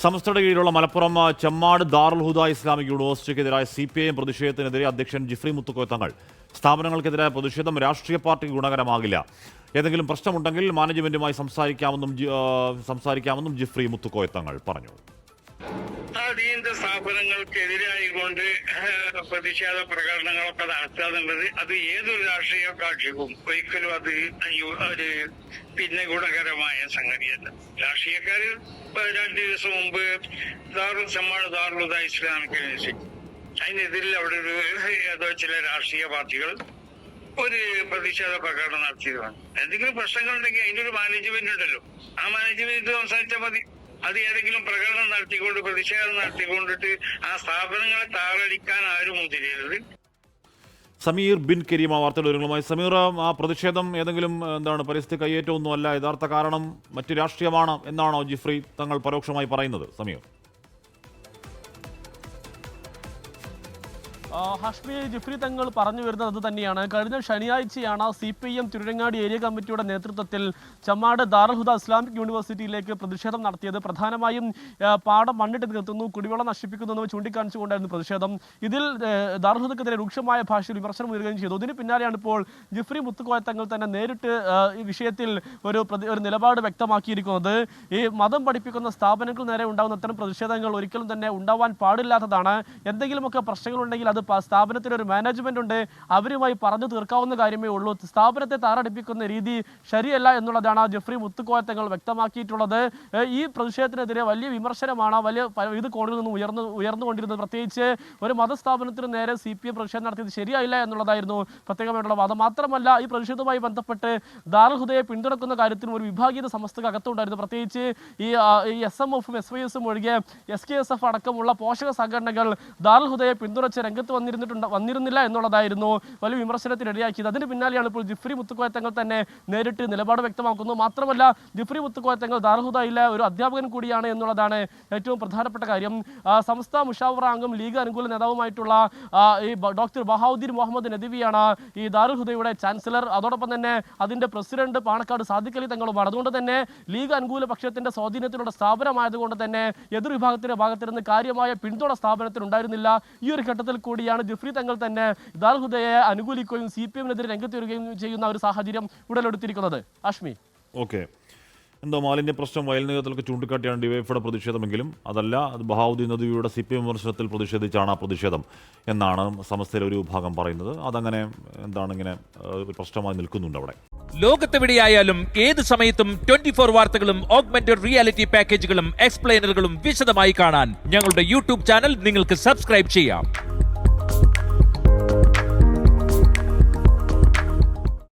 സംസ്ഥയുടെ കീഴിലുള്ള മലപ്പുറം ചെമ്മാട് ദാറുൽ ഹുദ Islamic യൂണിവേഴ്സിറ്റിക്കെതിരായ CPIM പ്രതിഷേധത്തിനെതിരെ അധ്യക്ഷൻ ജിഫ്രി മുത്തുക്കോയ തങ്ങൾ സ്ഥാപനങ്ങൾക്കെതിരായ പ്രതിഷേധം രാഷ്ട്രീയ പാർട്ടിക്ക് ഗുണകരമാകില്ല. ഏതെങ്കിലും പ്രശ്നമുണ്ടെങ്കിൽ മാനേജ്മെന്റുമായി സംസാരിക്കാമെന്നും ജിഫ്രി മുത്തുക്കോയ തങ്ങൾ പറഞ്ഞു. അടിയന്തര സ്ഥാപനങ്ങൾക്കെതിരായിക്കൊണ്ട് പ്രതിഷേധ പ്രകടനങ്ങളൊക്കെ നടത്തുക എന്നുള്ളത് അത് ഏതൊരു രാഷ്ട്രീയ കക്ഷിക്കും ഒരിക്കലും അത് പിന്നെ ഗുണകരമായ സംഗതിയല്ല. രാഷ്ട്രീയക്കാര് 2 ദിവസം മുമ്പ് ചെമ്മാട് ദാറുൽ ഹുദ ഇസ്ലാമിക് യൂണിവേഴ്സിറ്റി അതിനെതിരിൽ അവിടെ ചില രാഷ്ട്രീയ പാർട്ടികൾ ഒരു പ്രതിഷേധ പ്രകടനം നടത്തിയതാണ്. എന്തെങ്കിലും പ്രശ്നങ്ങളുണ്ടെങ്കിൽ അതിന്റെ ഒരു മാനേജ്മെന്റ് ഉണ്ടല്ലോ, ആ മാനേജ്മെന്റ് സംസാരിച്ചാൽ മതി. അത് ഏതെങ്കിലും പ്രകടനം നടത്തിക്കൊണ്ട് പ്രതിഷേധം നടത്തിക്കൊണ്ടിട്ട് ആ സ്ഥാപനങ്ങളെ താറടിക്കാൻ ആരും മുതിരരുത്. സമീർ ബിൻ കരീമ വാർത്തകളുമായി. സമീർ, ആ പ്രതിഷേധം ഏതെങ്കിലും പരിസ്ഥിതി കയ്യേറ്റമൊന്നും അല്ല, യഥാർത്ഥ കാരണം മറ്റു രാഷ്ട്രീയമാണ് എന്നാണോ ജിഫ്രി തങ്ങൾ പരോക്ഷമായി പറയുന്നത്? സമീർ, ഹഷ്മി, ജിഫ്രി തങ്ങൾ പറഞ്ഞു വരുന്നത് അത് തന്നെയാണ്. കഴിഞ്ഞ ശനിയാഴ്ചയാണ് CPIM തിരുരങ്ങാടി ഏരിയ കമ്മിറ്റിയുടെ നേതൃത്വത്തിൽ ചെമ്മാട് ദാറുൽ ഹുദ ഇസ്ലാമിക് യൂണിവേഴ്സിറ്റിയിലേക്ക് പ്രതിഷേധം നടത്തിയത്. പ്രധാനമായും പാടം മണ്ണിട്ട് നിർത്തുന്നു, കുടിവെള്ളം നശിപ്പിക്കുന്നു എന്ന് ചൂണ്ടിക്കാണിച്ചുകൊണ്ടായിരുന്നു പ്രതിഷേധം. ഇതിൽ ദാറുൽ ഹുദക്കെതിരെ രൂക്ഷമായ ഭാഷയിൽ വിമർശനം ഉയരുകയും ചെയ്തു. ഇതിന് പിന്നാലെയാണ് ഇപ്പോൾ ജിഫ്രി മുത്തുക്കോയ തങ്ങൾ തന്നെ നേരിട്ട് ഈ വിഷയത്തിൽ ഒരു നിലപാട് വ്യക്തമാക്കിയിരിക്കുന്നത്. ഈ മതം പഠിപ്പിക്കുന്ന സ്ഥാപനങ്ങൾ നേരെ ഉണ്ടാകുന്ന ഇത്തരം പ്രതിഷേധങ്ങൾ ഒരിക്കലും തന്നെ ഉണ്ടാവാൻ പാടില്ലാത്തതാണ്. എന്തെങ്കിലുമൊക്കെ പ്രശ്നങ്ങളുണ്ടെങ്കിൽ അത് സ്ഥാപനത്തിന് ഒരു മാനേജ്മെന്റ് ഉണ്ട്, അവരുമായി പറഞ്ഞു തീർക്കാവുന്ന കാര്യമേ ഉള്ളൂ. സ്ഥാപനത്തെ താറടിപ്പിക്കുന്ന രീതി ശരിയല്ല എന്നുള്ളതാണ് ജിഫ്രി മുത്തുക്കോയ തങ്ങൾ വ്യക്തമാക്കിയിട്ടുള്ളത്. ഈ പ്രതിഷേധത്തിനെതിരെ വലിയ വിമർശനമാണ് ഇത് കോണിൽ നിന്നും ഉയർന്നുകൊണ്ടിരുന്നത്. പ്രത്യേകിച്ച് ഒരു മതസ്ഥാപനത്തിന് നേരെ CPIM പ്രതിഷേധം നടത്തിയത് ശരിയായില്ല എന്നുള്ളതായിരുന്നു പ്രത്യേകമായിട്ടുള്ള വാദം. മാത്രമല്ല, ഈ പ്രതിഷേധവുമായി ബന്ധപ്പെട്ട് ദാറുൽ ഹുദയെ പിന്തുണക്കുന്ന കാര്യത്തിലും ഒരു വിഭാഗീയത സമസ്തക്ക് അകത്തുണ്ടായിരുന്നു. പ്രത്യേകിച്ച് ഈ SMF-ഉം SYS-ഉം ഒഴികെ SKSF അടക്കമുള്ള പോഷക സംഘടനകൾ ദാറുൽ ഹുദയെ പിന്തുണച്ച് രംഗത്ത് വന്നിരുന്നില്ല എന്നുള്ളതായിരുന്നു വലിയ വിമർശനത്തിനിടയാക്കിയത്. അതിന് പിന്നാലെയാണ് ഇപ്പോൾ ജിഫ്രി മുത്തുക്കോയ തങ്ങൾ തന്നെ നേരിട്ട് നിലപാട് വ്യക്തമാക്കുന്നത്. മാത്രമല്ല, ജിഫ്രി മുത്തുക്കോയ തങ്ങൾ ദാറുൽ ഹുദയിലെ ഒരു അധ്യാപകൻ കൂടിയാണ് എന്നുള്ളതാണ് ഏറ്റവും പ്രധാനപ്പെട്ട കാര്യം. സംസ്ഥാന മുഷാവറ അംഗം, ലീഗ് അനുകൂല നേതാവുമായിട്ടുള്ള ഈ ഡോക്ടർ ബഹാവുദ്ദീൻ മുഹമ്മദ് നദവിയാണ് ഈ ദാറുൽ ഹുദയുടെ ചാൻസലർ. അതോടൊപ്പം തന്നെ അതിന്റെ പ്രസിഡന്റ് പാണക്കാട് സാദിഖ് അലി തങ്ങളുമാണ്. അതുകൊണ്ട് തന്നെ ലീഗ് അനുകൂല പക്ഷത്തിന്റെ സ്വാധീനത്തിലുള്ള സ്ഥാപനമായതുകൊണ്ട് തന്നെ എതിർ വിഭാഗത്തിന്റെ ഭാഗത്ത് നിന്ന് കാര്യമായ പിന്തുണ സ്ഥാപനത്തിൽ ഉണ്ടായിരുന്നില്ല. ഈ ഒരു ഘട്ടത്തിൽ കൂടിയാണ് ജിഫ്രി തങ്ങൾ തന്നെ ദാറുൽ ഹുദയെ അനുകൂലിക്കുകയും CPIM-നെതിരെ രംഗത്ത് വരികയും ചെയ്യുന്ന ഒരു സാഹചര്യം ഉടലെടുത്തിരിക്കുന്നത്. അഷ്മി, ഓക്കെ, എന്തോ മാലിന്യ പ്രശ്നം വയൽ നീക്കത്തിലൊക്കെ ചൂണ്ടിക്കാട്ടിയാണ് ഡിവൈഎഫ്ഐയുടെ പ്രതിഷേധമെങ്കിലും അതല്ല, അത് ബഹാവുദ്ദീൻ നദിയുടെ CPIM വിമർശനത്തിൽ പ്രതിഷേധിച്ചാണ് ആ പ്രതിഷേധം എന്നാണ് സമസ്തയിലെ ഒരു വിഭാഗം പറയുന്നത്. അതങ്ങനെ ഇങ്ങനെ ഒരു പ്രശ്നമായി നിൽക്കുന്നുണ്ട് അവിടെ. ലോകത്തെവിടെയായാലും ഏത് സമയത്തും 24 വാർത്തകളും ഓഗ്മെന്റഡ് റിയാലിറ്റി പാക്കേജുകളും എക്സ്പ്ലെയിനറുകളും വിശദമായി കാണാൻ ഞങ്ങളുടെ YouTube ചാനൽ നിങ്ങൾക്ക് സബ്സ്ക്രൈബ് ചെയ്യാം.